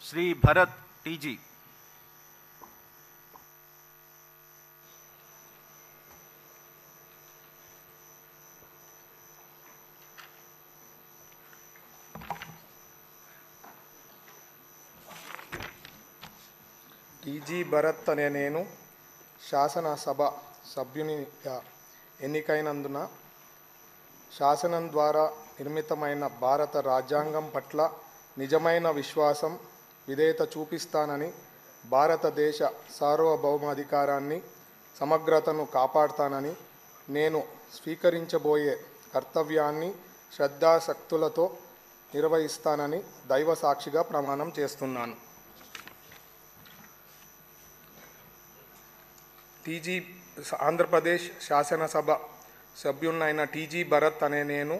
Shri Bharat TG. TG Bharat అనే నేను శాసనసభ సభ్యునిగా ఎన్నికైనందున శాసనం ద్వారా నిర్మితమైన భారత రాజ్యాంగం పట్ల నిజమైన విశ్వాసం, విధేయత చూపిస్తానని, భారతదేశ సార్వభౌమాధికారాన్ని, సమగ్రతను కాపాడుతానని, నేను స్వీకరించబోయే కర్తవ్యాన్ని శ్రద్ధాశక్తులతో నిర్వహిస్తానని దైవ సాక్షిగా ప్రమాణం చేస్తున్నాను. ఆంధ్రప్రదేశ్ శాసనసభ సభ్యున్నైన టీజీ భరత్ అనే నేను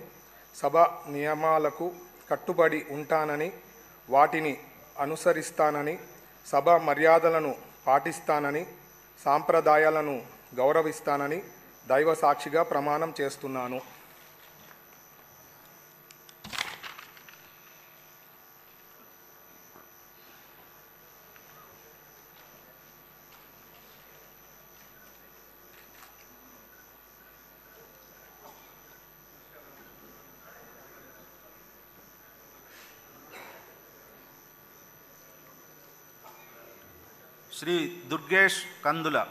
సభ నియమాలకు కట్టుబడి ఉంటానని, వాటిని అనుసరిస్తానని, సభ మర్యాదలను పాటిస్తానని, సాంప్రదాయాలను గౌరవిస్తానని దైవ సాక్షిగా ప్రమాణం చేస్తున్నాను. श्री दुर्गेश कंदुला।